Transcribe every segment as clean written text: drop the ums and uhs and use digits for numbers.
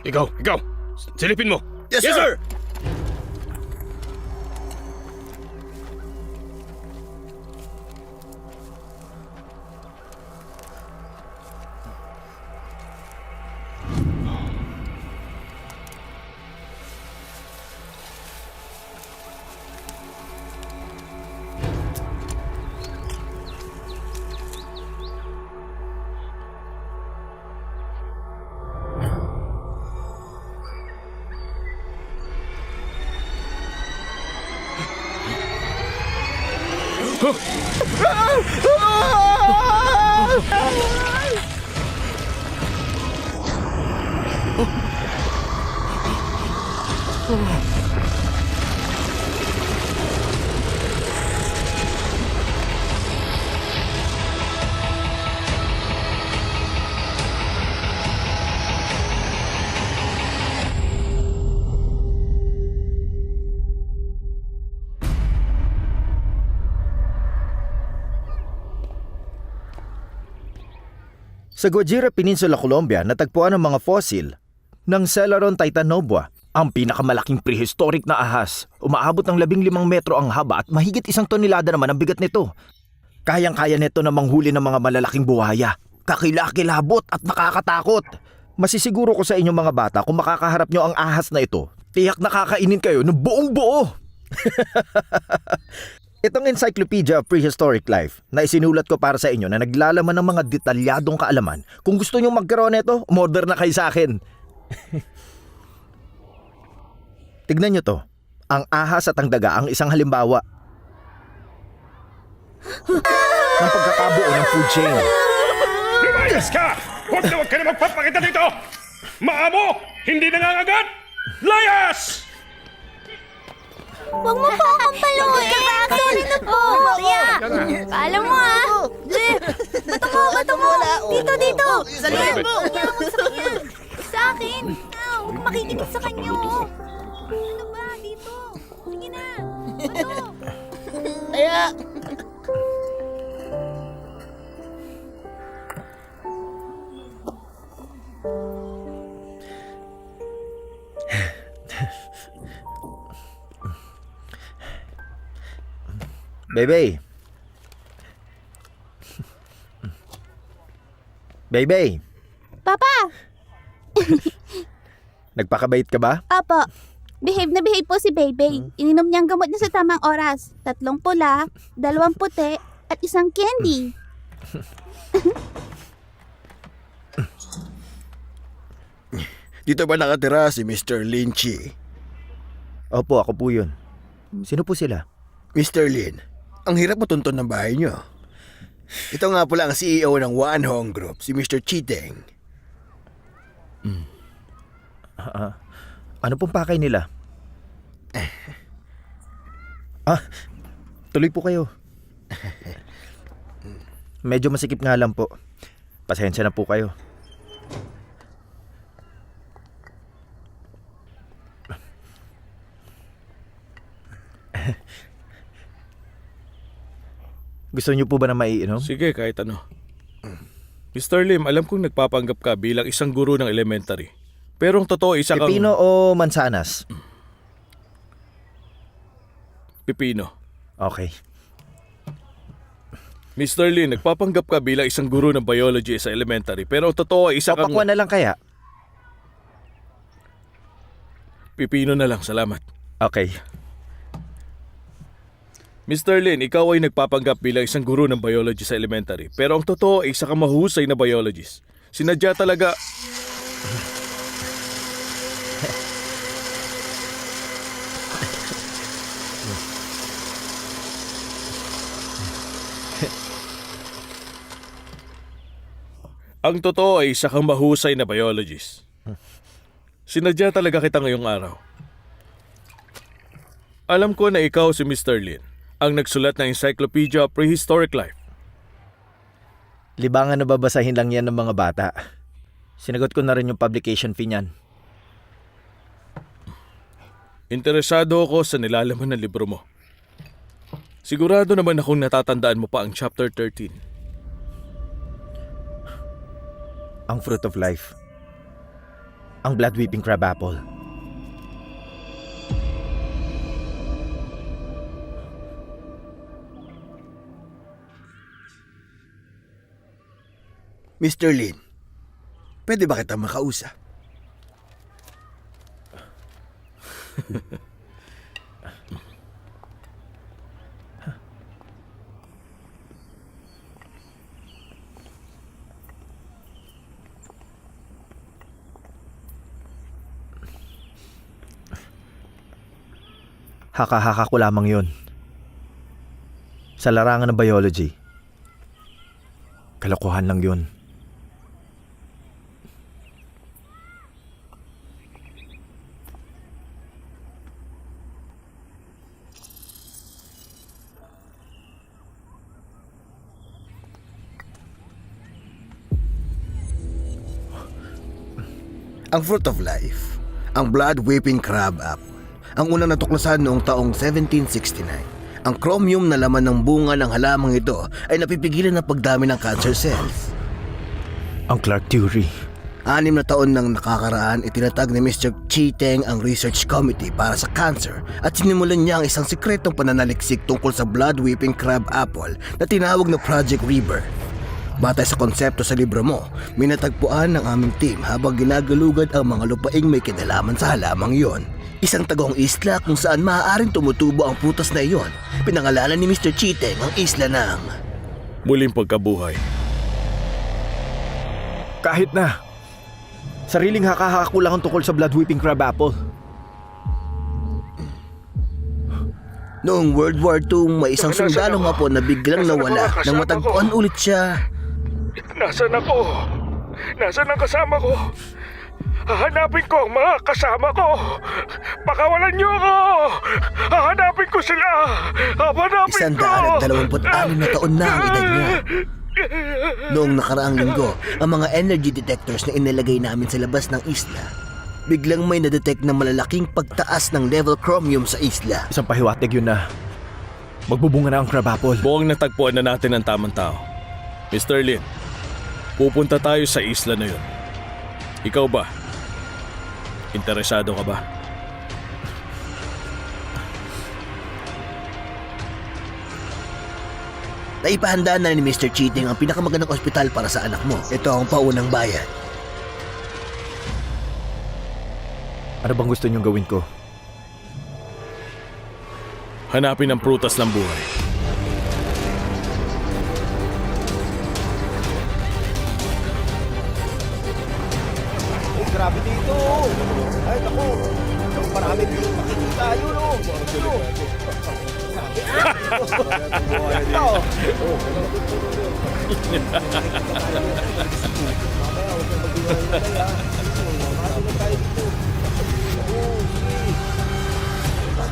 Ikaw! Silipin mo! Yes, sir! Sa Guajira Peninsula, Colombia, natagpuan ang mga fossil ng Celaron titanobua, ang pinakamalaking prehistoric na ahas. Umaabot ng 15 metro ang haba at mahigit 1 tonelada naman ang bigat nito. Kayang-kaya nito na manghuli ng mga malalaking buhaya. Kakilakilabot at nakakatakot. Masisiguro ko sa inyong mga bata kung makakaharap nyo ang ahas na ito, tiyak nakakainin kayo ng buong buo. Itong Encyclopedia of Prehistoric Life na isinulat ko para sa inyo na naglalaman ng mga detalyadong kaalaman. Kung gusto nyo magkaroon nito, umorder na kayo sa akin. Tignan nyo to. Ang ahas at ang daga ang isang halimbawa ng pagkakabuo ng food chain. Lumayas ka! Huwag ka na magpapakita dito! Maamo! Hindi nangangagat! Layas! Huwag mo po akong paluin! Sorry na po! Kaya, paalam mo Bato mo! Dito! Salihan mo! Sa akin! Huwag ka makikinig sa kanya, Ano ba? Dito! Sige na! Kaya... Bebe. Bebe. Papa! Nagpakabait ka ba? Apo. Behave na behave po si Bebe. Ininom niya ang gamot niya sa tamang oras. 3 pula, 2 puti, at 1 candy. Dito ba nakatira si Mr. Lynchy? Opo, ako po yun. Sino po sila? Mr. Lin, ang hirap matunton ng bahay niyo. Ito nga pala ang CEO ng One Hong Group, si Mr. Chiteng. Ano pong pakay nila? Tuloy po kayo. Medyo masikip nga lang po. Pasensya na po kayo. Gusto niyo po ba na maiinom? Sige, kahit ano. Mr. Lim, alam kong nagpapanggap ka bilang isang guro ng elementary. Pero ang totoo, isa kang... Pipino o mansanas? Pipino. Okay. Mr. Lin, nagpapanggap ka bilang isang guro ng biology sa elementary. Pero ang totoo, isa kang... Papakwan na lang kaya? Pipino na lang, salamat. Okay. Mr. Lin, ikaw ay nagpapanggap bilang isang guro ng biology sa elementary. Pero ang totoo ay isa kang mahusay na biologist. Sinadya talaga... Ang totoo ay isa kang mahusay na biologist. Sinadya talaga kita ngayong araw. Alam ko na ikaw si Mr. Lin, ang nagsulat ng Encyclopedia of Prehistoric Life. Libangan na babasahin lang yan ng mga bata. Sinagot ko na rin yung publication fee niyan. Interesado ako sa nilalaman ng libro mo. Sigurado naman akong natatandaan mo pa ang chapter 13. Ang fruit of life. Ang blood-weeping crab apple. Mr. Lin, pwede ba kita makausap? Haka-haka ko lamang yun. Sa larangan ng biology. Kalokohan lang yun. Ang fruit of life, ang blood-weeping crab apple, ang unang natuklasan noong taong 1769. Ang chromium na laman ng bunga ng halamang ito ay napipigilan ng pagdami ng cancer cells. Ang Clark Theory. 6 na taon nang nakakaraan, itinatag ni Mr. Chi Teng ang research committee para sa cancer at sinimulan niya ang isang sikretong pananaliksik tungkol sa blood-weeping crab apple na tinawag na Project Rebirth. Batay sa konsepto sa libro mo, minatagpuan ng aming team habang ginagalugad ang mga lupaing may kinalaman sa halamang yon. Isang tagong isla kung saan maaaring tumutubo ang prutas na iyon. Pinangalanan ni Mr. Chi Teng ang isla ng Muling pagkabuhay. Kahit na. Sariling haka-haka ko lang ang tungkol sa blood-weeping crab apple. Noong World War II, may isang sundalo nga po na biglang nawala nang matagpuan ulit siya. Nasaan ako? Nasaan ang kasama ko? Hahanapin ko ang mga kasama ko! Pakawalan niyo ako! Hahanapin ko sila! Hahanapin ko! 126 na taon na ang edad niya. Noong nakaraang linggo, ang mga energy detectors na inilagay namin sa labas ng isla, biglang may nadetect na malalaking pagtaas ng level chromium sa isla. Isang pahiwatig yun na magbubunga na ang crab apple. Buong natagpuan na natin ang tamang tao. Mr. Lin, pupunta tayo sa isla na yun. Ikaw ba? Interesado ka ba? Naipahanda na ni Mr. Chi Teng ang pinakamagandang ospital para sa anak mo. Ito ang paunang bayan. Ano bang gusto niyong gawin ko? Hanapin ang prutas ng buhay. Grabe dito! Ay, naku! Marami dito makikita yun, oh!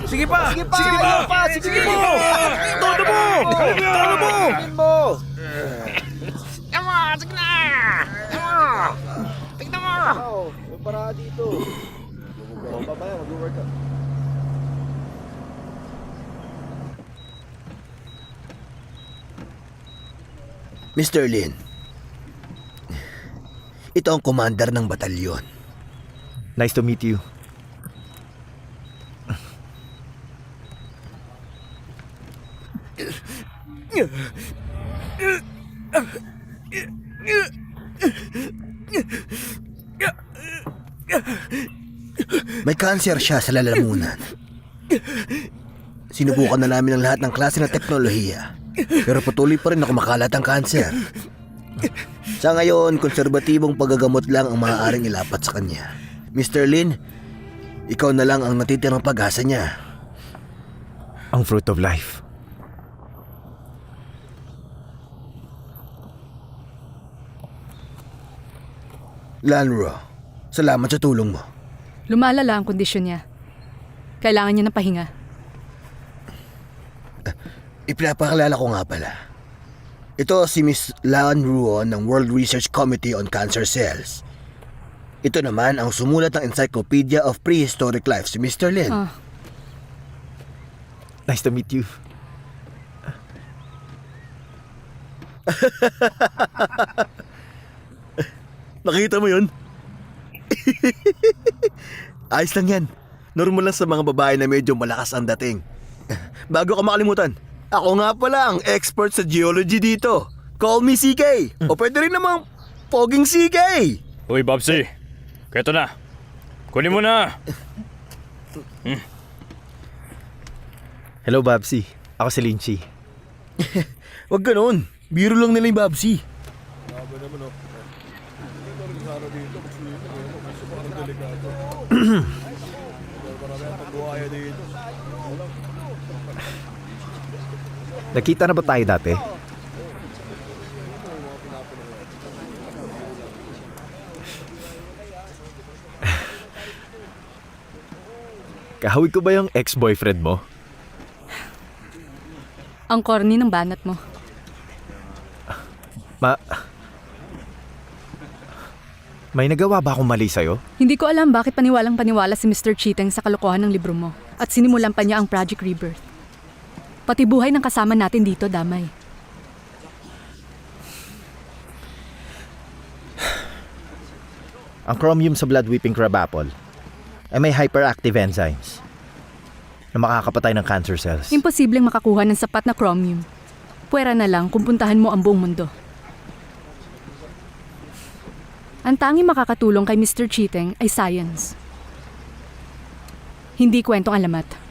Sige pa! Sige pa! Sige mo! Todo mo! Todo mo! Sige na! Tignan mo! Para dito. Papaya, mag-work ka. Mr. Lin, ito ang commander ng batalyon. Nice to meet you. May kanser siya sa lalamunan. Sinubukan na namin ang lahat ng klase ng teknolohiya, pero patuloy pa rin na kumakalat ang kanser. Sa ngayon, konserbatibong paggagamot lang ang maaaring ilapat sa kanya. Mr. Lin, ikaw na lang ang natitirang pag-asa niya. Ang fruit of life. Lanro, salamat sa tulong mo. Lumalala ang kondisyon niya. Kailangan niya ng pahinga. Ipinapakalala ko nga pala. Ito si Miss Lan Ruon ng World Research Committee on Cancer Cells. Ito naman ang sumulat ng Encyclopedia of Prehistoric Life, si Mr. Lin. Nice to meet you. Nakita mo yun? Ayos lang yan. Normal lang sa mga babae na medyo malakas ang dating. Bago ka makalimutan, ako nga pala ang expert sa geology dito. Call me CK. O pwede rin namang Poging CK. Uy, Babsi. Keto na. Kunin mo na. Hello, Babsi. Ako si Linchi. Wag ganon. Biro lang nila yung Babsi. Nakita na ba tayo dati? Kahawig ko ba yung ex-boyfriend mo? Ang corny ng banat mo. May nagawa ba akong mali sa'yo? Hindi ko alam bakit paniwalang-paniwala si Mr. Cheeteng sa kalokohan ng libro mo at sinimulan pa niya ang Project Rebirth. Pati buhay ng kasama natin dito, damay. Ang chromium sa blood weeping crab apple ay may hyperactive enzymes na makakapatay ng cancer cells. Imposibleng makakuha ng sapat na chromium. Pwera na lang kung puntahan mo ang buong mundo. Ang tanging makakatulong kay Mr. Cheeteng ay science. Hindi kwentong alamat.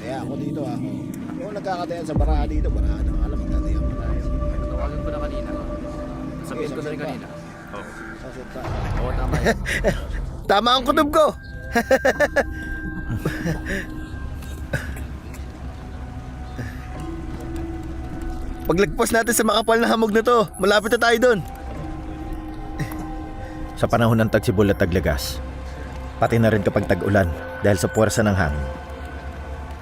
Kaya ako dito ako. Yung nagkakatayan sa baraha dito, baraha na alam, magkatayan pa tayo. Tawagan ko na kanina. Sabihin ko na rin kanina. Oo, tama yun. Tama ang kutob ko! Paglagpas natin sa makapal na hamog na to, malapit na tayo doon. Sa panahon ng tagsibol at taglagas, pati na rin kapag tag-ulan dahil sa puwersa ng hangin,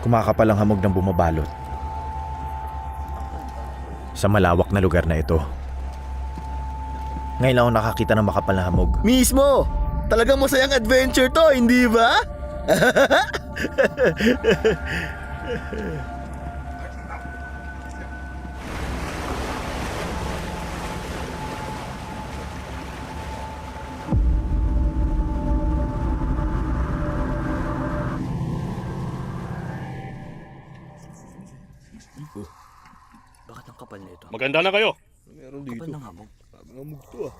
kumakapal ang hamog ng bumabalot. Sa malawak na lugar na ito, ngayon lang ako nakakita ng makapal na hamog. Mismo! Talagang masayang adventure to, hindi ba? Bakit ang kapal nito? Maganda na kayo. Meron Kapal ng hamog. Hamog to ah.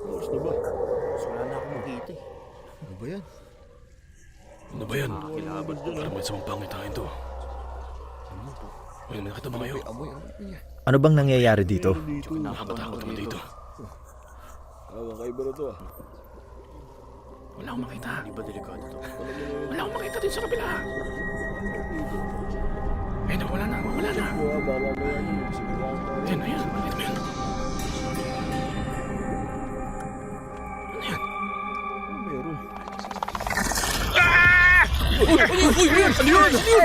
Oras na ba? Mas wala na akong makita eh. Ano ba yan? Ano ba yan? Parang may samang pangitain to. Ay, nakita ba kayo? Ano bang nangyayari dito? Nakakatakot naman dito. Kakaiba na to ah. Wala akong makita. Hindi ba delikado to? Wala akong makita din sa kabila. Ayun na, wala na. Ayun na yan. Bakit mo yan? Ano yan? Meron.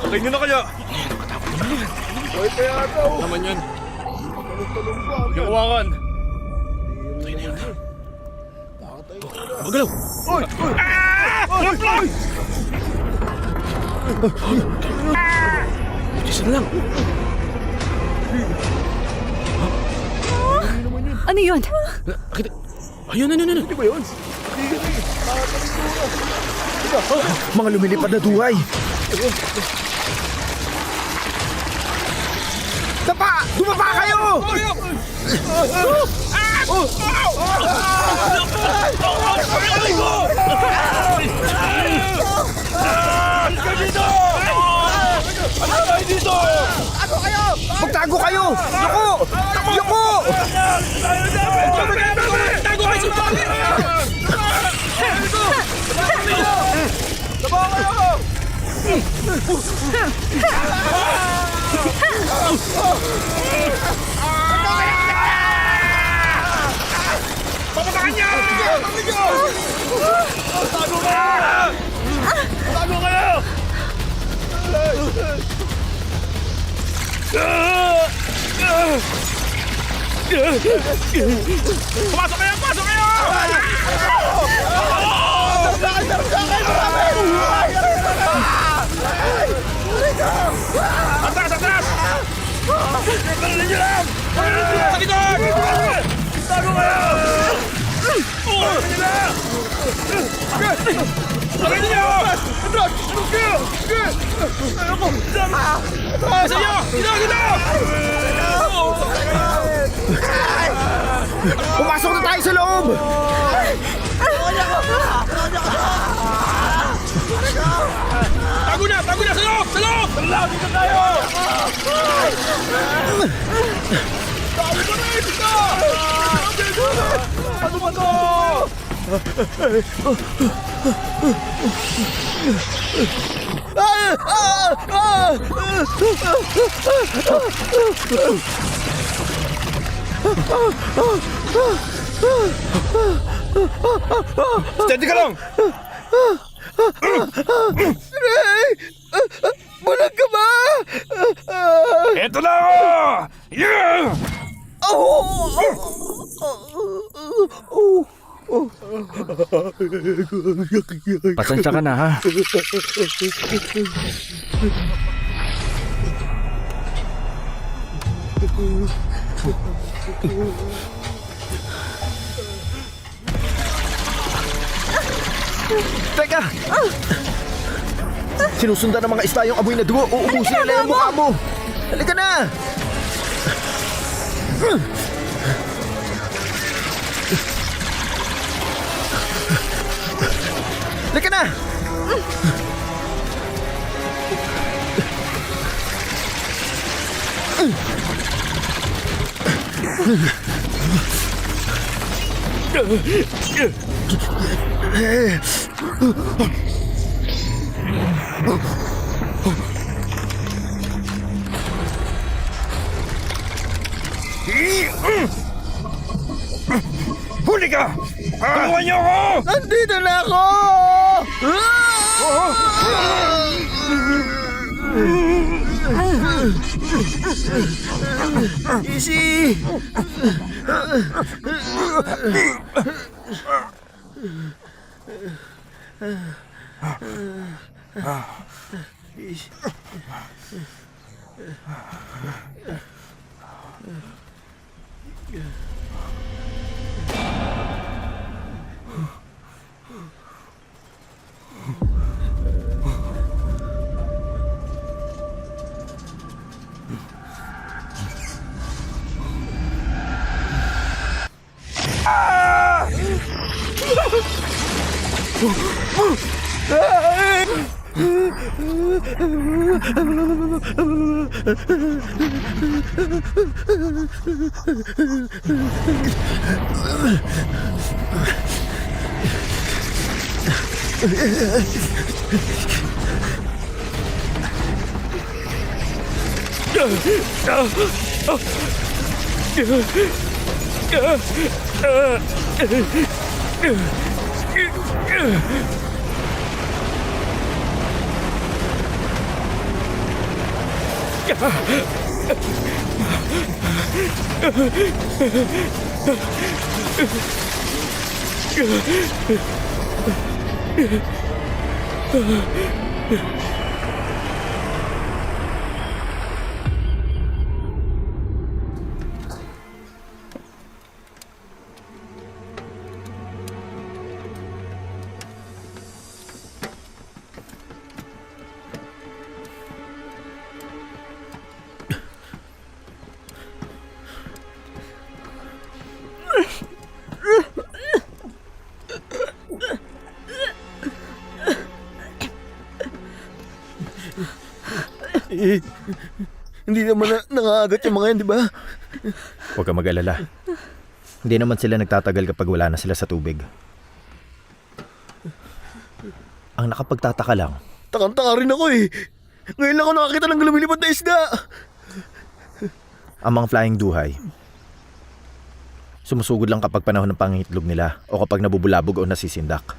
Patay nyo na kaya. Naman yan. Huwag yung kawakan. Patay na yan. Magalaw! Isa na lang. Ano yun? Ayun. Mga lumilipad na duhay! Dumapa kayo! Magtago kayo! Yuko! Tago kayo! Tago kayo! Pumasok kayo! Pasok kayo! Atras! Atras! Pagkalin nyo lang! Sa likod! Tago kayo! Pagkalin nyo! Atras! Sa inyo! Dito! Pumasok na tayo sa loob! Tago na! Tago na! Sa loob! Sa loob! Lalapit na tayo! Tago na rin! Dito! Ano ba to? Steady ka lang! Bulag ka ba? Eto na ako! Yeah! Pasensya ka na, ha? Teka! Sinusundan ng mga isda yung amoy na dugo. Uubusin nila yung mukha mo. Halika na! Halika na! Huli ka! Tulungan niyo ako! Nandito na ako! Easy! Hindi naman nangangagat yung mga yan, di ba? Huwag kang mag-alala. Hindi naman sila nagtatagal kapag wala na sila sa tubig. Ang nakapagtataka lang, Takang-taka rin ako eh. Ngayon lang ako nakakita ng lumilipad na isda. ang mga flying duhay, sumusugod lang kapag panahon ng pangingitlog nila o kapag nabubulabog o nasisindak.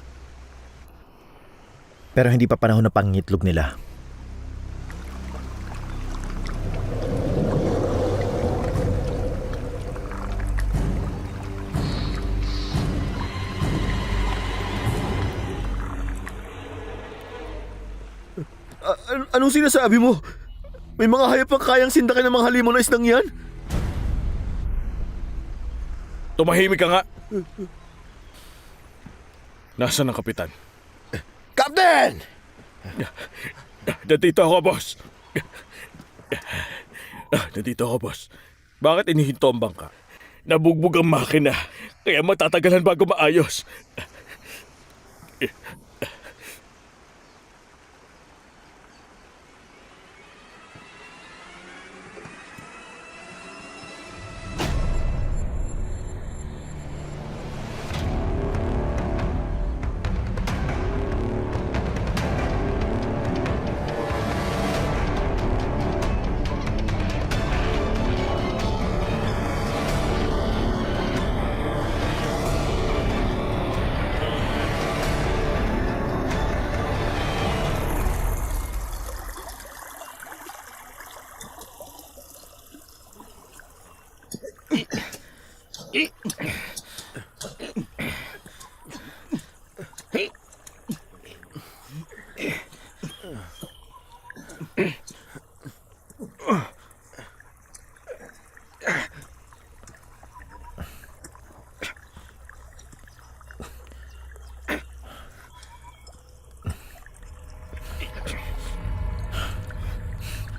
Pero hindi pa panahon ng pangitlog nila. Anong sinasabi mo? May mga hayop ang kayang sindakin ng mga halimaw na isdang yan? Tumahimik ka nga. Nasaan ang kapitan? Captain! Nandito ako, boss. Nandito ako, boss. Bakit inihinto ang bangka? Nabugbog ang makina, kaya matatagalan bago maayos.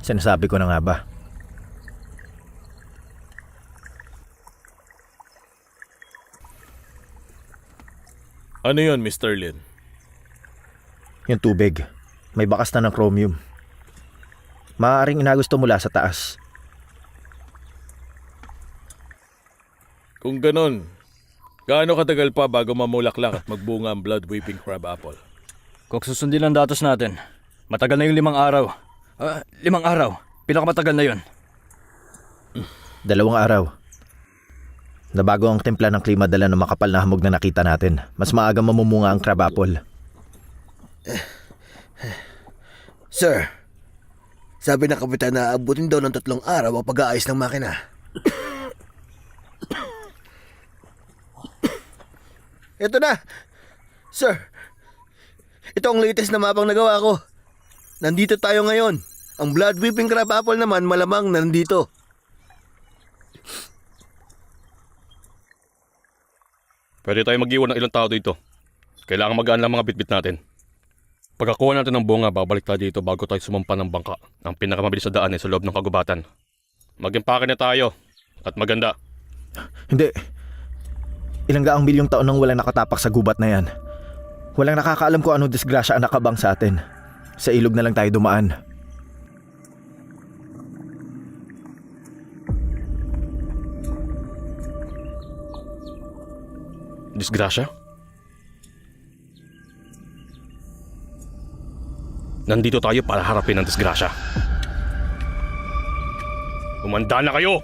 Sinasabi ko na nga ba? Ano yun, Mr. Lin? Yung tubig. May bakas na ng chromium. Maaaring inagusto mula sa taas. Kung ganon, gaano katagal pa bago mamulaklak at magbunga ang blood weeping crab apple? Kung susundin ang datos natin, matagal na yung 5 araw. 5 araw. Pinakamatagal na yun. 2 araw. Nabago ang timpla ng klima dala ng makapal na hamog na nakita natin. Mas maaga mamumunga ang crab apple. Sir, sabi ng kapitan na abutin daw ng 3 araw ang pag-aayos ng makina. Ito na! Sir, ito ang latest na mapang nagawa ko. Nandito tayo ngayon. Ang blood weeping crab apple naman malamang nandito. Pwede tayo mag-iwan ng ilang tao dito. Kailangan magaan lang mga bitbit natin. Pagkakuha natin ng bunga, babalik tayo dito bago tayo sumampa ng bangka. Ang pinakamabilis na daan ay sa loob ng kagubatan. Mag-impake na tayo. At maganda. Hindi. Ilang gaang milyong taon nang walang nakatapak sa gubat na yan. Walang nakakaalam kung anong disgrasya ang nakabang sa atin. Sa ilog na lang tayo dumaan. Disgrasya? Nandito tayo para harapin ang disgrasya. Humanda na kayo!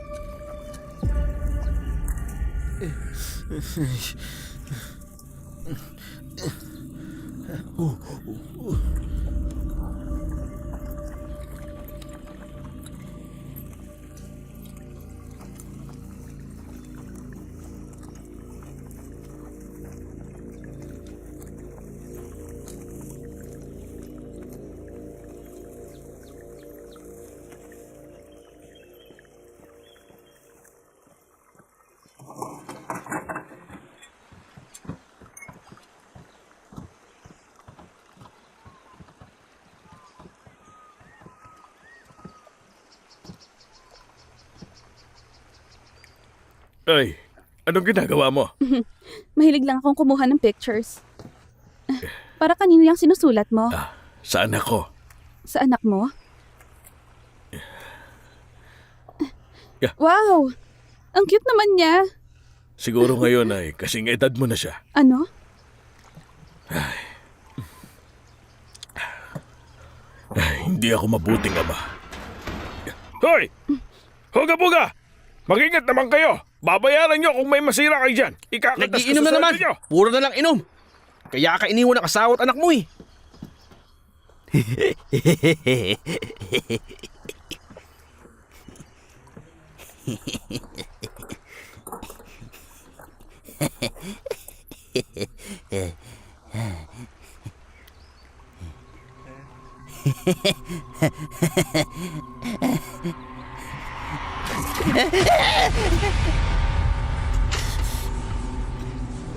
Ay, anong ginagawa mo? Mahilig lang akong kumuha ng pictures. Para kanino yung sinusulat mo? Sa anak ko. Sa anak mo? Yeah. Wow! Ang cute naman niya. Siguro ngayon ay kasing edad mo na siya. Ano? Ay, hindi ako mabuting ama. Hoy! Huga-buga! Mag-ingat naman kayo! Babayaran nyo kung may masira kayo dyan. Ikakatas Nag-iinom na naman. Puro na lang inom. Kaya ka iniwan ng asawa at anak mo eh.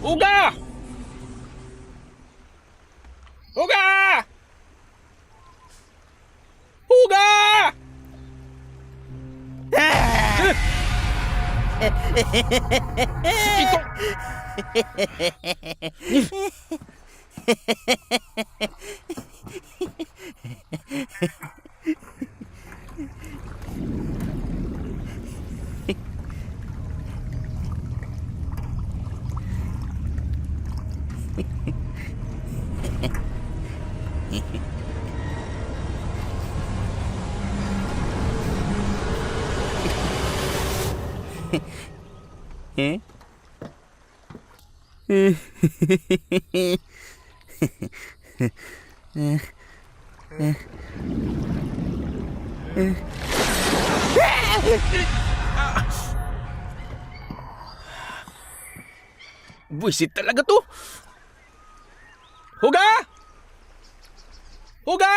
Uga! Uga! Uga! Ito! Buisit talaga to! Huga! Huga!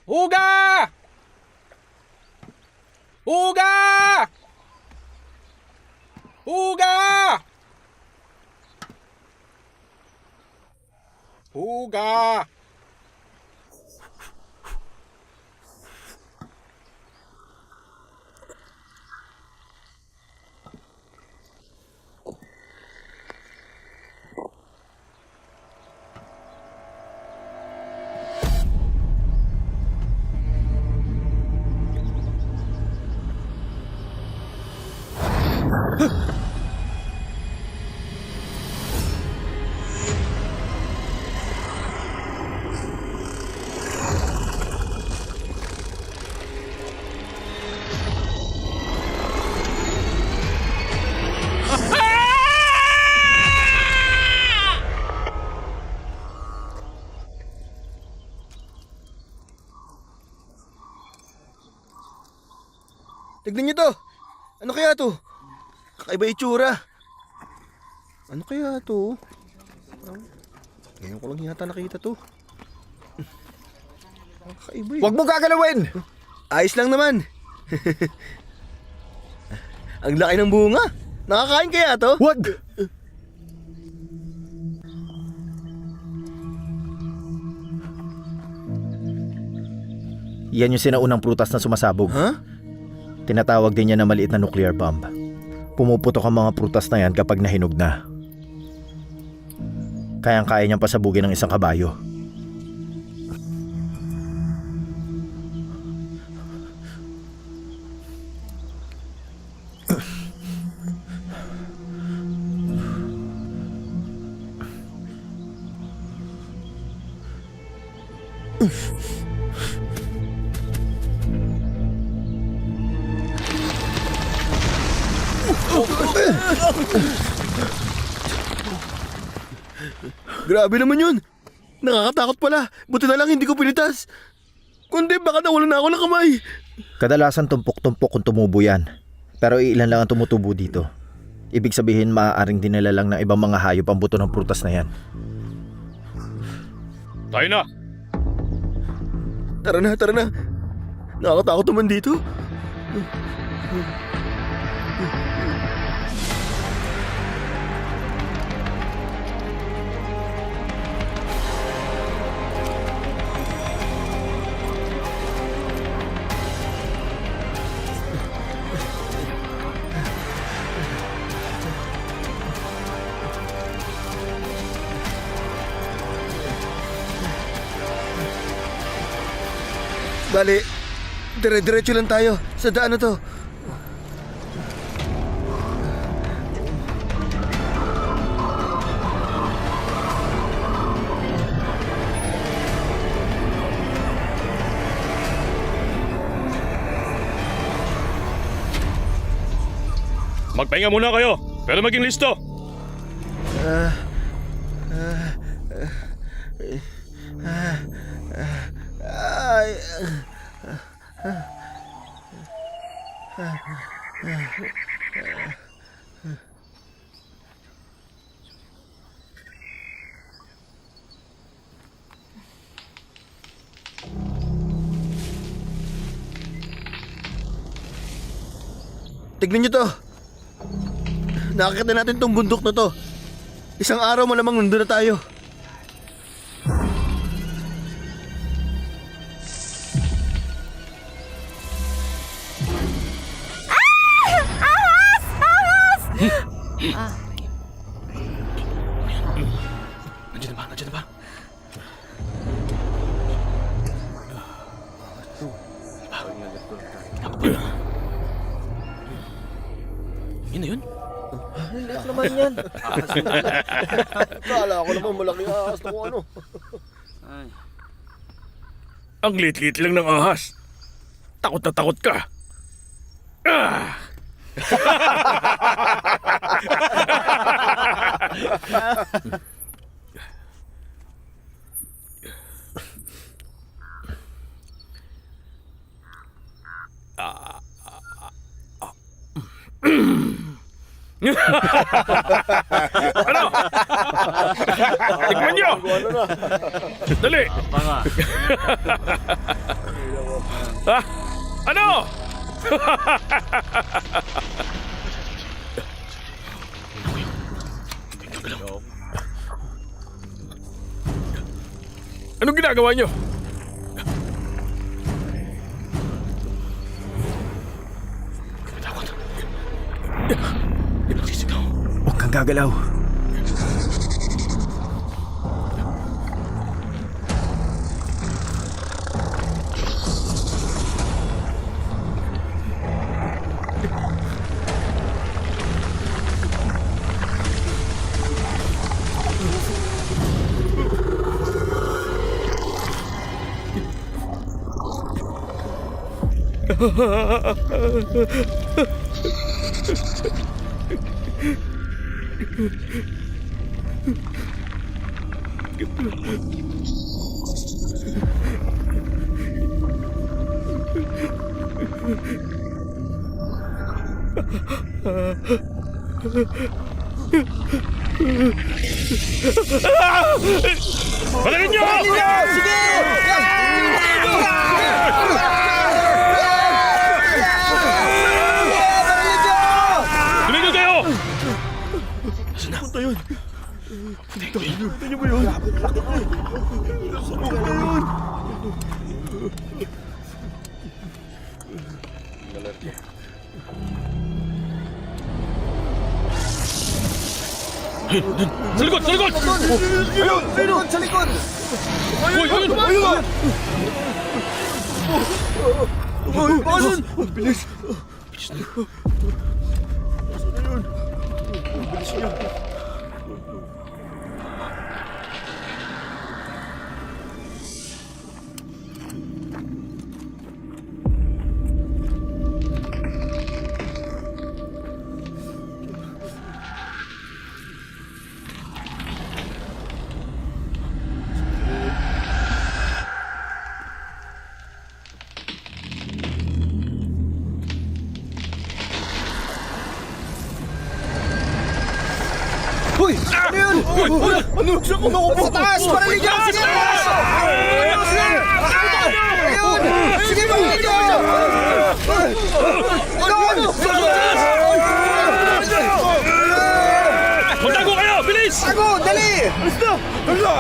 Huga! Huga! Huga! Huga! Tignan niyo to! Ano kaya to? Kakaiba itsura. Ano kaya to? Ngayon ko lang yata nakita to. Kakaiba eh. Huwag mo gagalawin! Ayos lang naman. Ang laki ng bunga. Nakakain kaya to? Huwag! Yan yung sinaunang prutas na sumasabog. Ha? Tinatawag din yan na maliit na nuclear bomb. Pumuputok ang mga prutas na yan kapag nahinog na. Kayang-kaya niyang pasabugin ng isang kabayo. Grabe naman yun. Nakakatakot pala. Buti na lang hindi ko pinitas. Kundi baka nawalan na ako ng kamay. Kadalasan tumpok-tumpok kung tumubo yan. Pero ilan lang ang tumutubo dito. Ibig sabihin maaaring dinala lang ng ibang mga hayop ang buto ng prutas na yan. Tayo na! Tara na, tara na. Nakakatakot naman dito. Bali, dire-diretso lang tayo sa daan na to. Magpahinga muna kayo, pero maging listo. Tignan nyo to. Nakakita natin tong bundok na to. Isang araw malamang nandun na tayo. Nandiyan na ba? Nandiyan na ba? Yun na yun? Liit naman yan. Kala ko naman malaking ahas na kung ano. Ang lit-lit lang ng ahas. Takot na takot ka. Ah! Ano? Tikman nyo! Dali! Ha? Ano? Anong ginagawa nyo? Huwag kang gagalaw. Patayin nyo! Tumigil kayo! Sa likod! Sa likod! Ayun! Sa likod! Uy! Ayun! Ayun! Bilis! Hoy! Ano yun? Ano? Saan kumaupo? Sa taas! Paralig yan! Sige! Ayun! Sige! Ayun! Sige! Paralig yan! Ano? Magtago kayo! Bilis! Tago! Dali! Basta! Basta!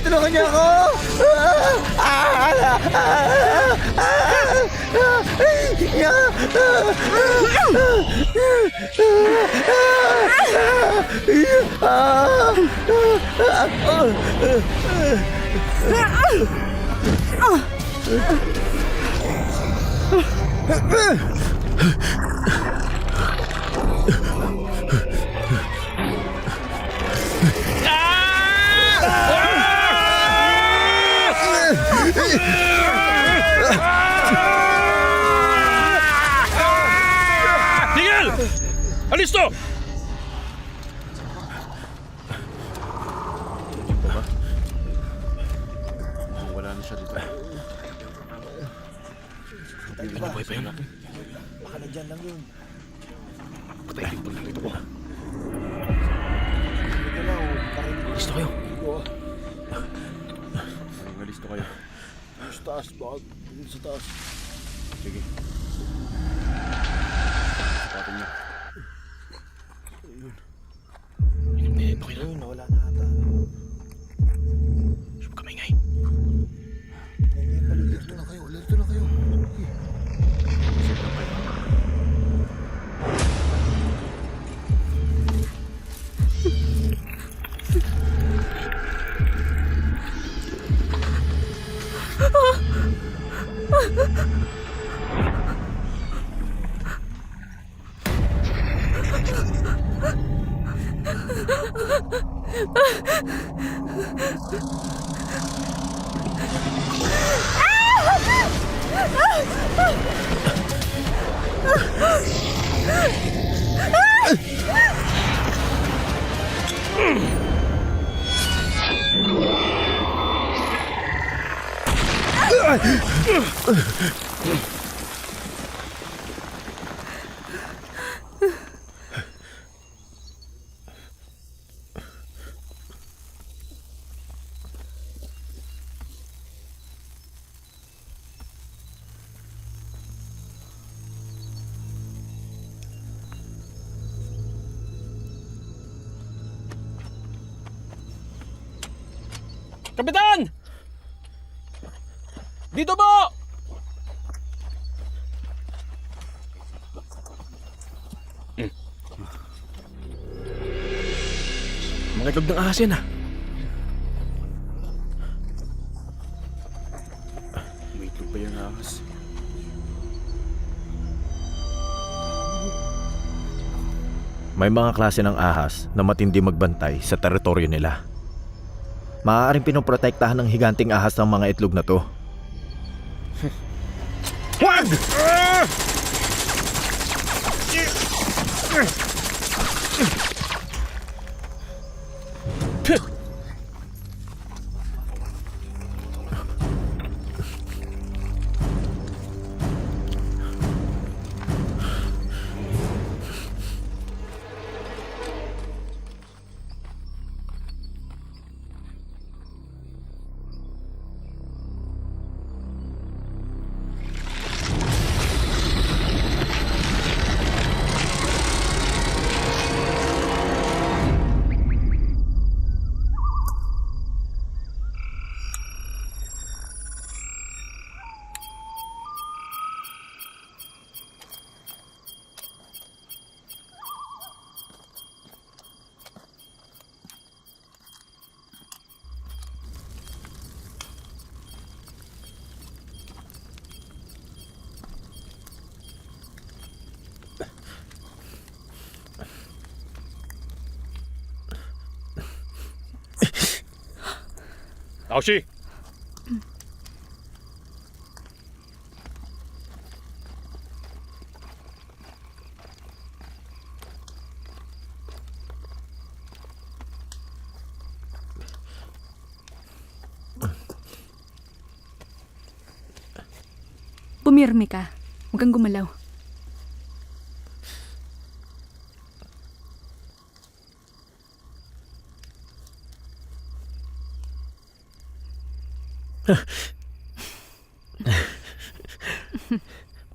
Tulungan niyo ako! Tigil! Alis to! Kapitan! Dito po! Mga itlog ng ahas yan ah. May itlog ba yung ahas? May mga klase ng ahas na matindi magbantay sa teritoryo nila. Maaaring pinoprotektahan ng higanting ahas ng mga itlog na to. Wag! Aoshi! Pumirmi ka. Huwag kang gumalaw.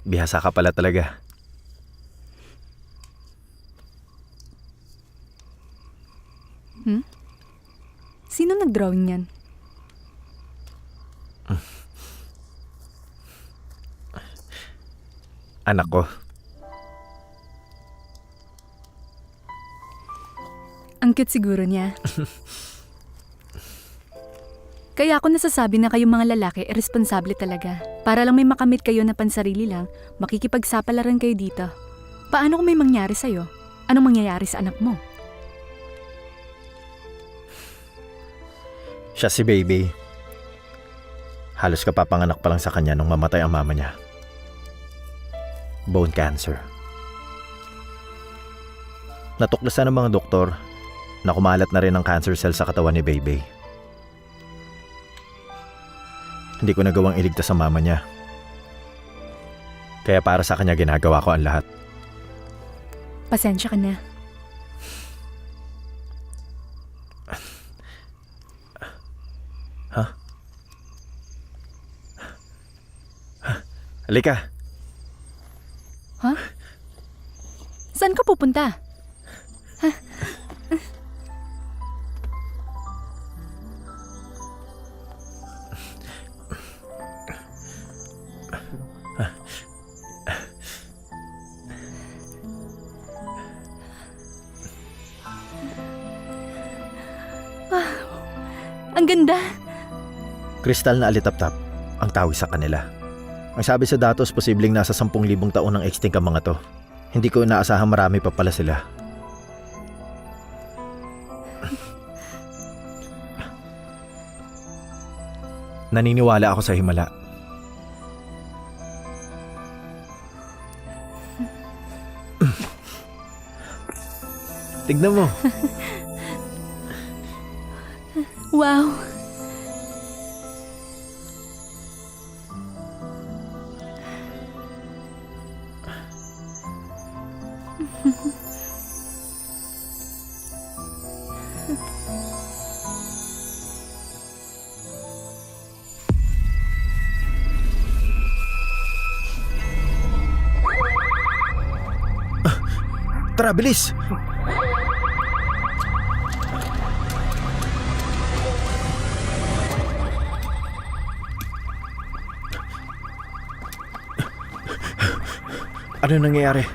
Bihasa ka pala talaga. Sino nag-drawing yan? Anak ko. Ang cute siguro niya. Kaya ako nasasabi na kayong mga lalaki irresponsable talaga. Para lang may makamit kayo na pansarili lang, makikipagsapalaran kayo dito. Paano kung may mangyari sa'yo? Anong mangyayari sa anak mo? Siya si Baby. Halos kapapanganak pa lang sa kanya nung mamatay ang mama niya. Bone cancer. Natuklasan ng mga doktor na kumalat na rin ang cancer cell sa katawan ni Baby. Hindi ko nagawang iligtas ang mama niya. Kaya para sa kanya ginagawa ko ang lahat. Pasensya ka na. Halika. Ha? Saan ka pupunta? Ang ganda. Kristal na alitap-tap ang tawag sa kanila. Ang sabi sa datos, posibleng nasa 10,000 taon ng extinct ang mga to. Hindi ko inaasahang marami pa pala sila. Naniniwala ako sa himala. Tignan mo. Wow. Tara, bilis! Ano nangyayari?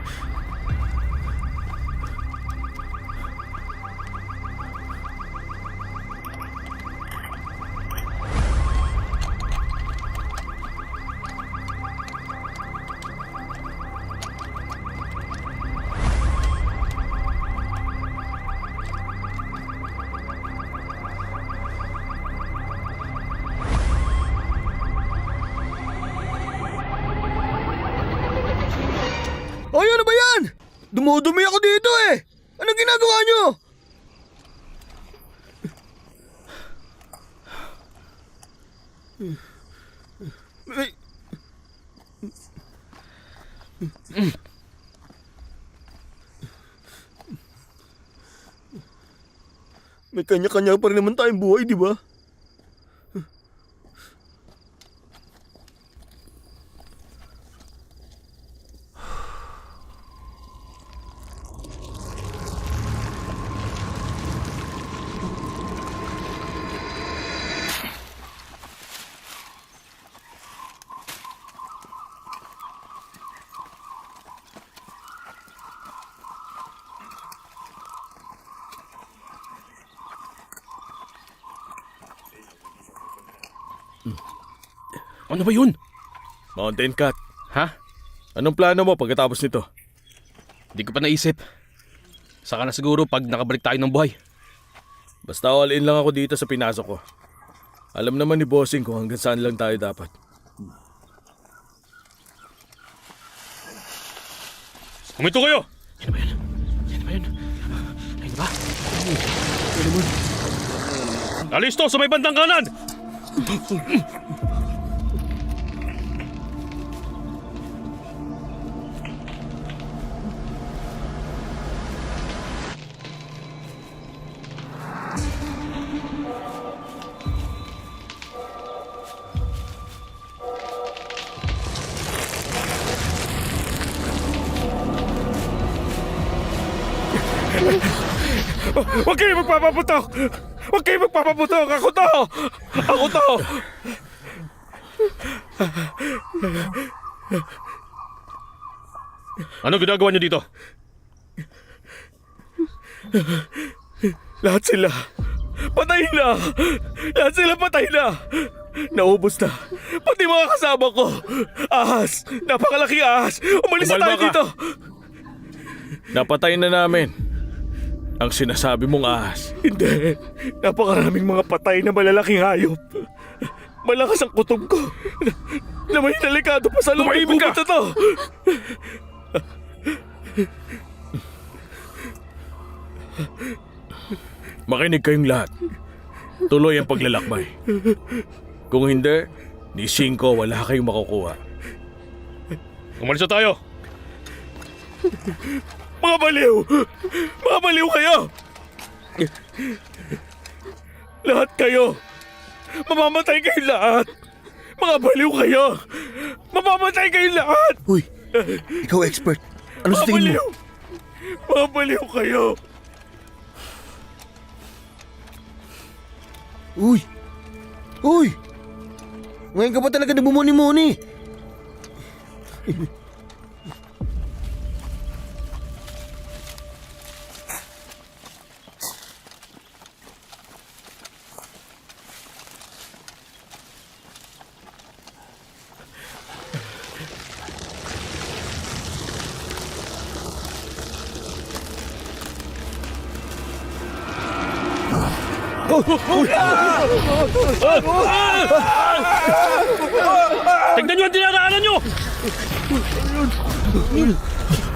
Ay, ano ba yan? Dumudumi ako dito eh! Anong ginagawa nyo? May kanya-kanya pa rin naman tayong buhay, di ba? Ano ba yun? Mountain Cat, Ha? anong plano mo pagkatapos nito? Hindi ko pa naisip. Saka na siguro pag nakabalik tayo ng buhay. Basta all in lang ako dito sa pinasok ko. Alam naman ni Bossing kung hanggang saan lang tayo dapat. Huminto kayo! Yan ba yun? Yan ba yun? Ayun ba? Alisto sa may bandang kanan! Huwag kayo magpapaputok! Huwag kayo magpapaputok! Ako to! Ako to! Ano ginagawa niyo dito? Lahat sila. Patay na! Lahat sila patay na! Naubos na. Pati mga kasama ko. Ahas! Napakalaking ahas! Umalis na Umalma tayo ka. dito! Napatay na namin ang sinasabi mong ahas. Hindi. Napakaraming mga patay na malalaking hayop. Malakas ang kutob ko. Na may delikado pa sa loob ng Tumahimik ka! gubat na to. Makinig kayong lahat. Tuloy ang paglalakbay. Kung hindi, ni Cinco wala kayong makukuha. Umalis na tayo! Mga baliw! Mga baliw kayo! Lahat kayo! Mamamatay kayong lahat! Mga baliw kayo! Mamamatay kayong lahat! Uy, ikaw expert. Ano sa Mga tingin baliw! mo? Mga baliw kayo! Uy! Uy! Ngayon ka pa talaga nabumuni-muni. Tignan nyo ang dinaraanan nyo!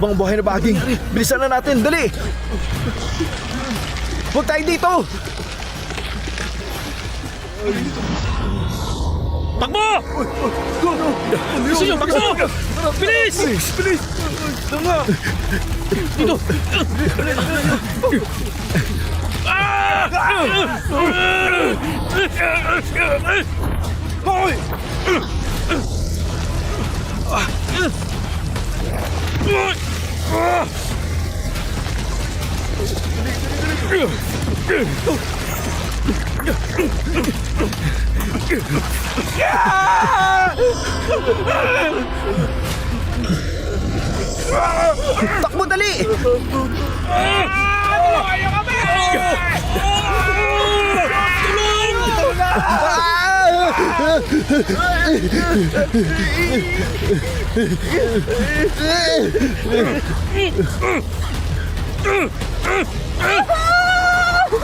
Mga buhay na baging, bilisan na natin, dali! Huwag tayo dito! Takbo! Gusto nyo, takbo! Bilis! Bilis! Dito! Hoy! Takbo, dali!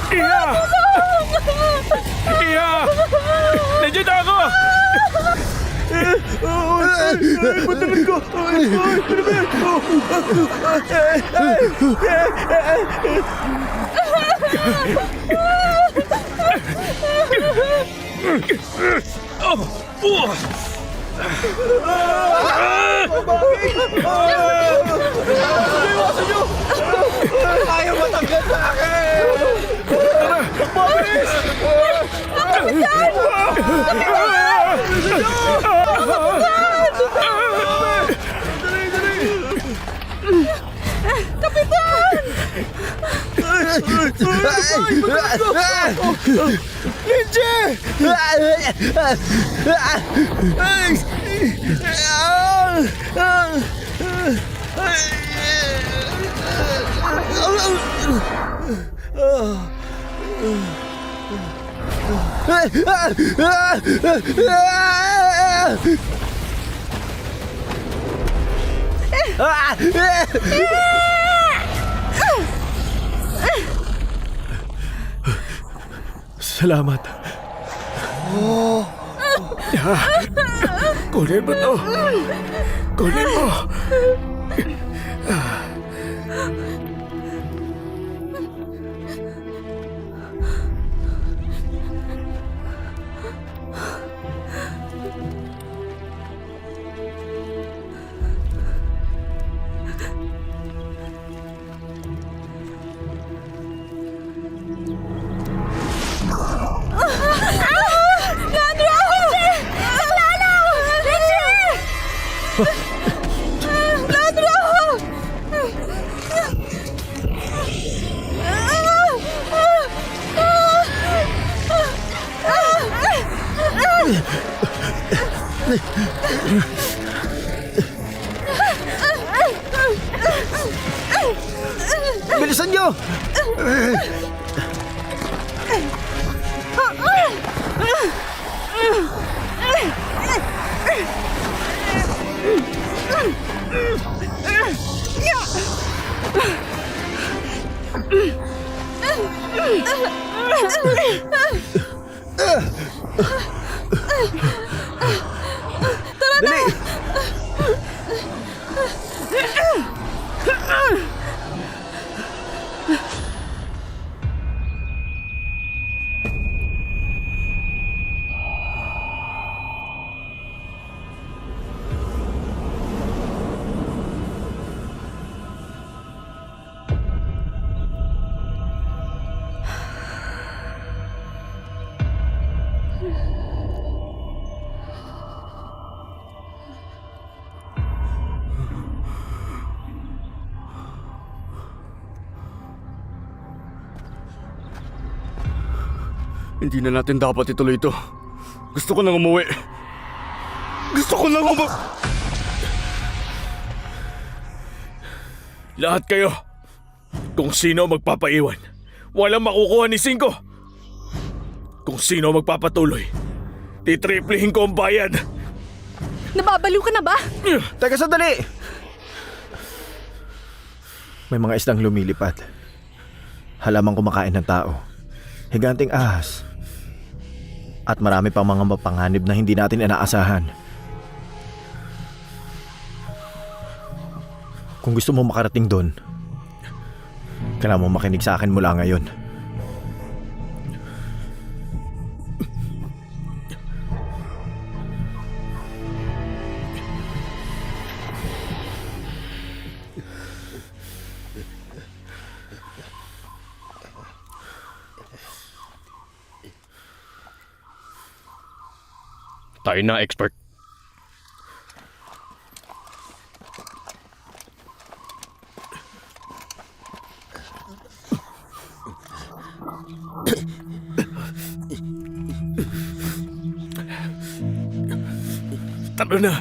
Iya! Iya! Nandiyan ako! Patagal ko! Ayaw matanggal sa akin! Salamat. Kunin mo to. Kunin mo. Bilisan nyo! Dali! Hindi na natin dapat ituloy ito. Gusto ko nang umuwi. Gusto ko nang Lahat kayo, kung sino magpapaiwan, walang makukuha ni Cinco. Kung sino magpapatuloy, titriplihin ko ang bayad. Nababaliw ka na ba? Teka, sandali! May mga isdang lumilipad. Halamang kumakain ng tao. Higanting ahas. At marami pang mga mapanganib na hindi natin inaasahan. Kung gusto mo makarating doon, kailangan mo makinig sa akin mula ngayon. Tayo na, expert. Tara na.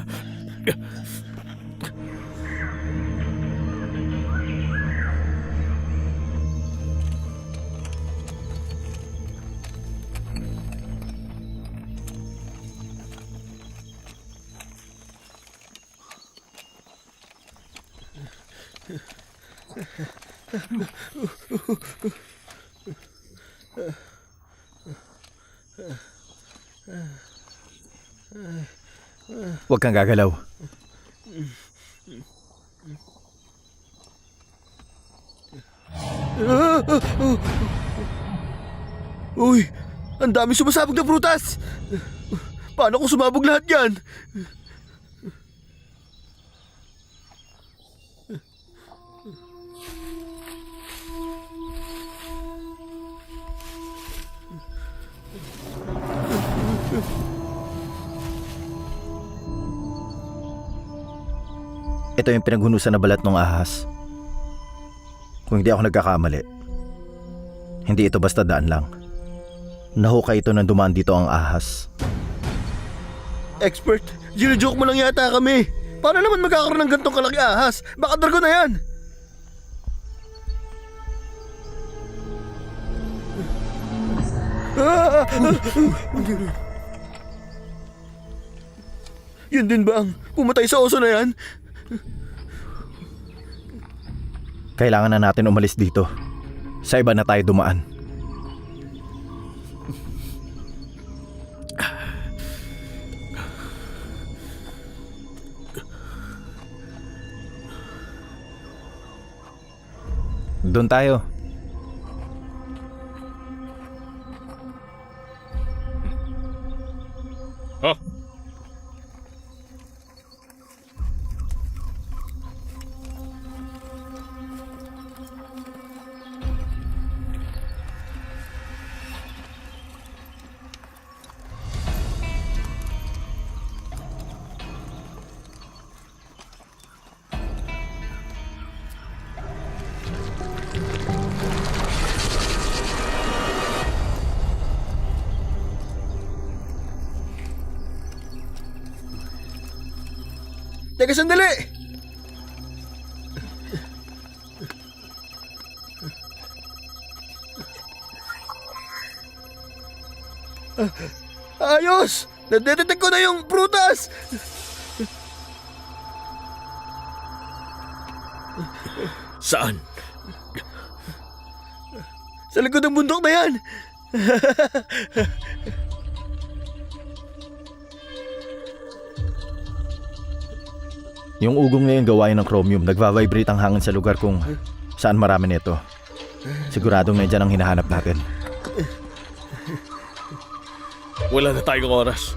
Huwag kang gagalaw. Uy, ang dami sumasabog na prutas! Paano kung sumabog lahat yan? Ito yung pinaghunusan na balat ng ahas. Kung hindi ako nagkakamali, hindi ito basta daan lang. Nahukay ito nang dumaan dito ang ahas. Expert, ginojoke mo lang yata kami. Paano naman magkakaroon ng gantong kalaki ahas? Baka dragon na yan! Yun din ba ang pumatay sa oso na yan? Kailangan na natin umalis dito. Sa iba na tayo dumaan. Doon tayo. Oh, Teka, sandali! Ayos! Nadetect ko na yung prutas! Saan? Sa likod ng bundok na yan! Yung ugong na yung gawain ng chromium, nagva-vibrate ang hangin sa lugar kung saan marami nito. Siguradong nandiyan ang hinahanap natin. Wala na tayong oras.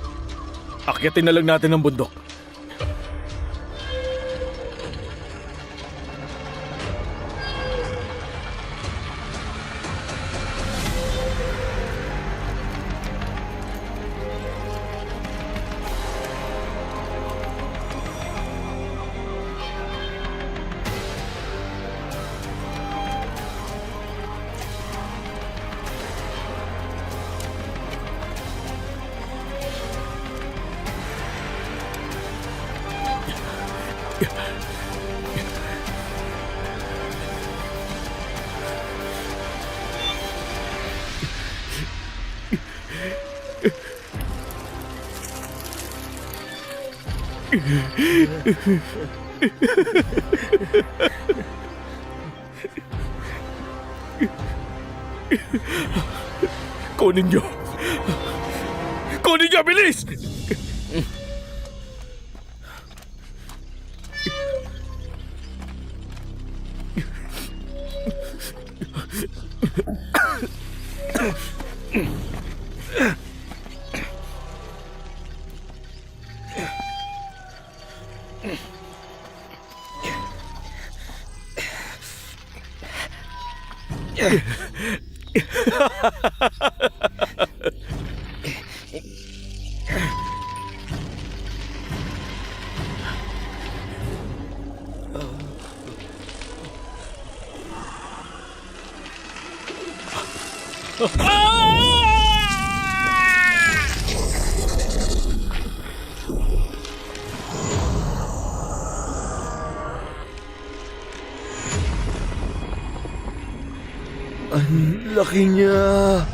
Akyatin na lang natin ang bundok. Kunin niyo! Kunin niyo, bilis! Ang laki niya!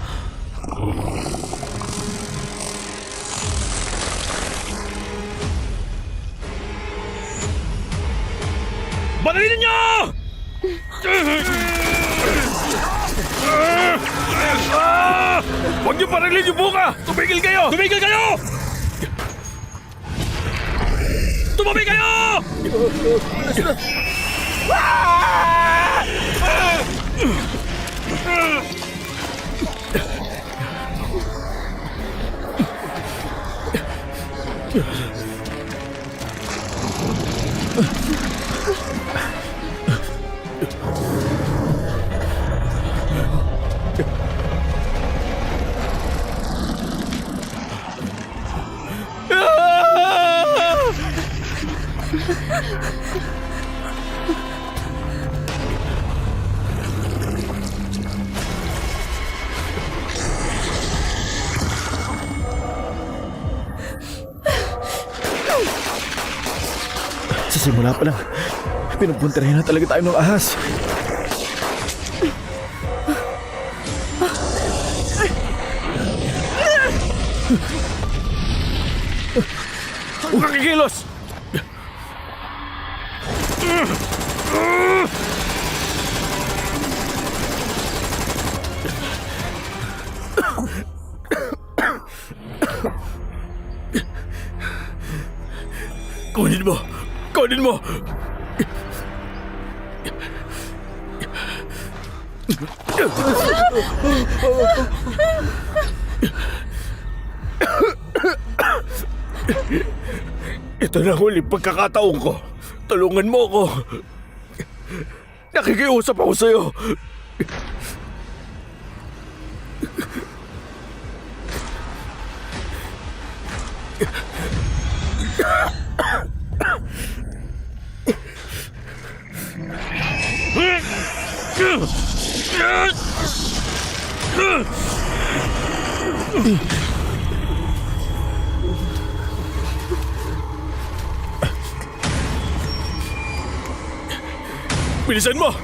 Badalin niyo! Huwag niyo parilin yung buka! Tumigil kayo! Tumigil kayo! Tumabi kayo! Sa simula pa lang, pinupuntahin na talaga tayo ng ahas. Huwag kang kikilos! Kunin mo! Kunin mo! Ito na huling pagkakataon ko. Tulungan mo ako. Nakikiusap ako sa'yo. Bilisan mo!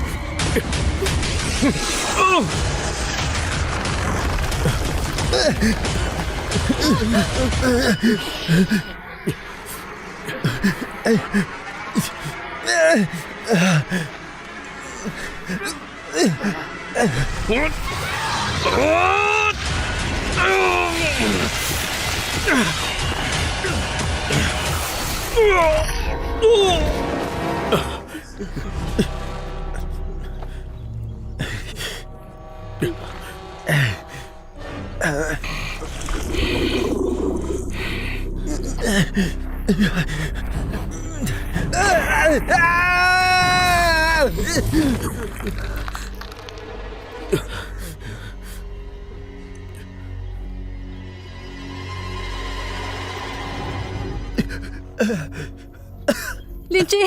Lynchy!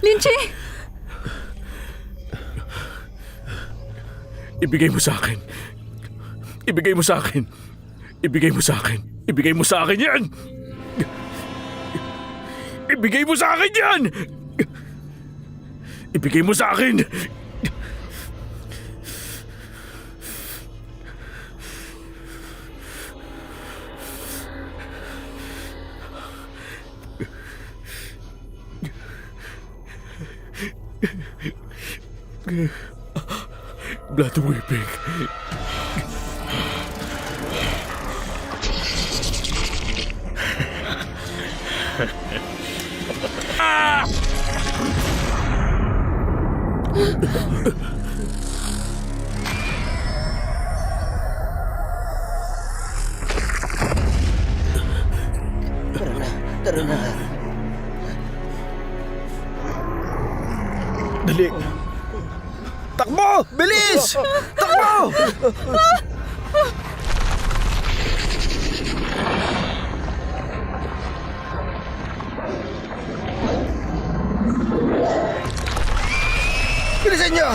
Lynchy! Ibigay mo sa akin. Ibigay mo sa akin. Ibigay mo sa akin. Ibigay mo sa akin yan! Ibigay mo sa akin yan! Ibigay mo sa akin! Blood weeping. Tara na. Dali! Takbo! Bilis! Takbo! Bilisan niyo!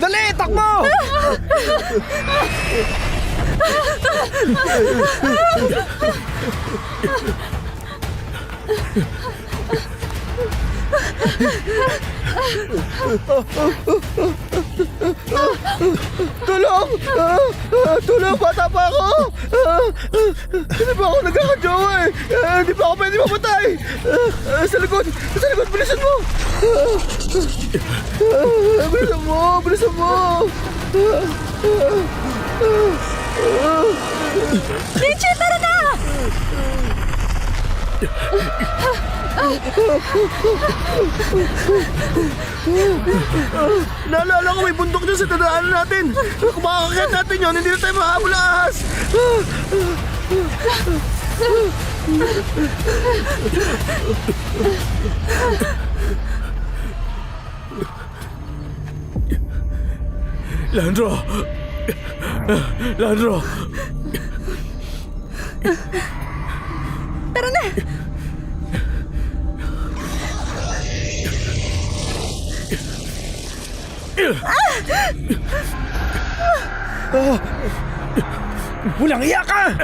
Dali! Takbo! Tulong! Tulong! Bata pa ako! Hindi pa ako nagkakajowa eh! Hindi pa ako pwede mamatay! Sa likod! Sa likod! Bilisan mo! Bilisan mo! Bilisan mo! Lynchy, tara na! Naalala ko may bundok dyan sa dadaanan natin! Kung makakakit natin yun, hindi na tayo mahabol na ahas! Landro! Landro! Tara na! Walang iya ka!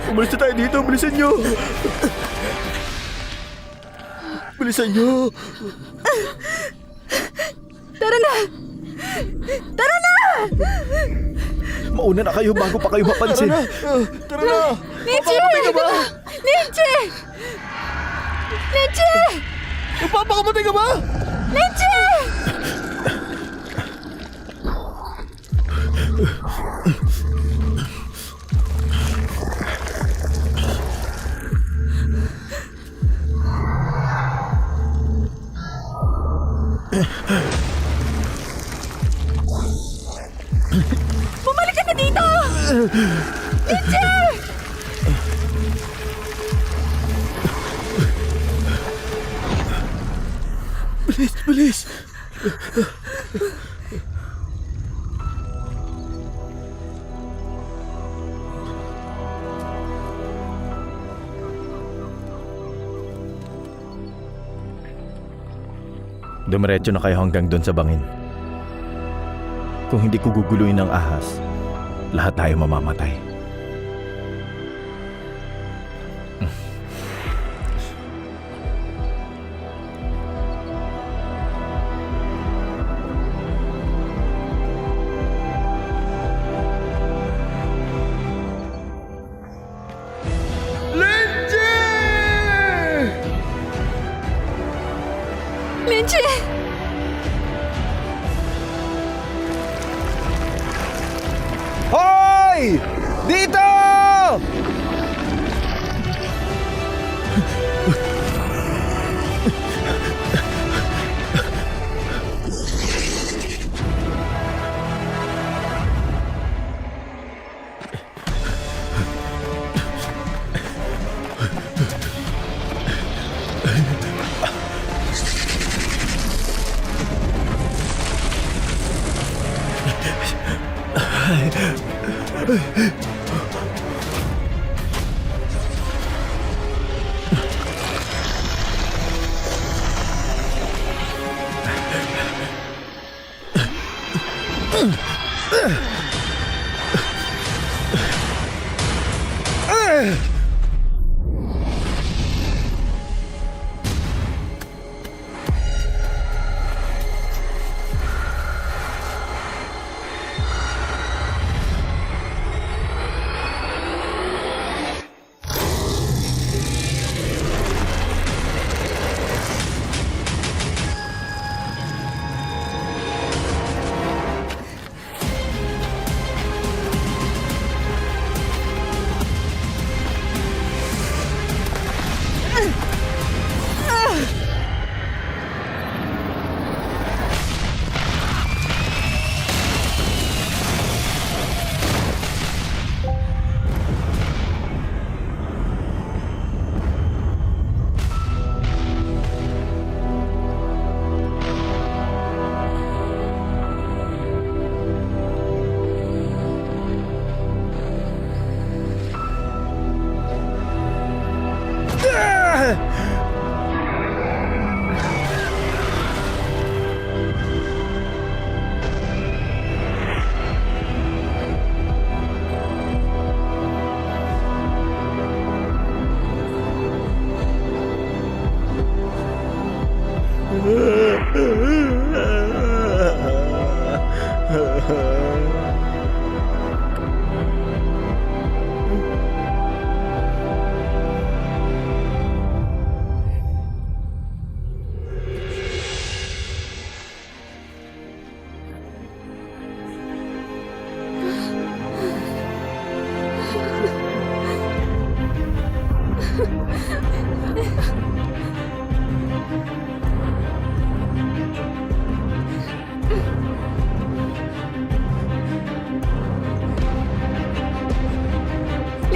Umalis na tayo dito, bilisan nyo! Bilisan nyo! Tara na! Tara na! Mauna na kayo bago pa kayo mapansin. Tara na! Nietzsche! Nietzsche! Nietzsche! Papakamatay ka ba? Nietzsche! Bumalik ka na dito! Nietzsche! Bilis, bilis! Dumiretso na kayo hanggang doon sa bangin. Kung hindi ko guguluhin ng ahas, lahat tayo mamamatay. Nietzsche! Hoy! Dito!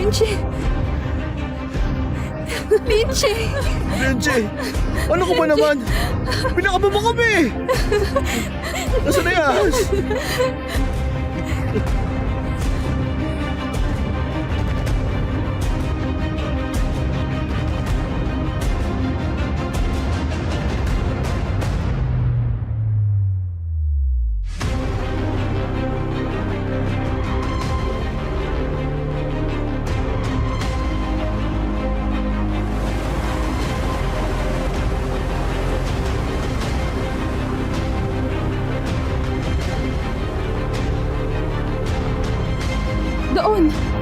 Nietzsche! Nietzsche! Lenche! Ano ko ba naman? Pinakaba mo kami! Nasaan na yung ahas?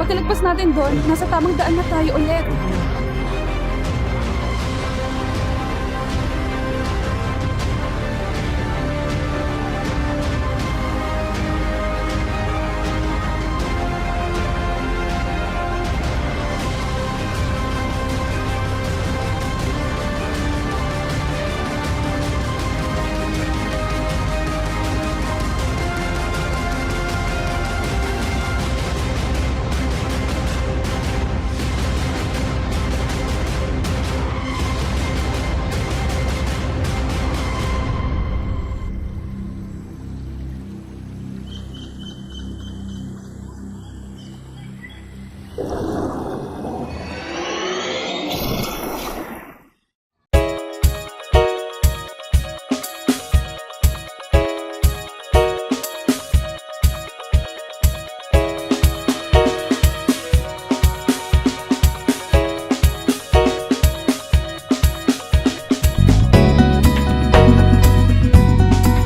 Pagkalagpas natin doon, nasa tamang daan na tayo ulit.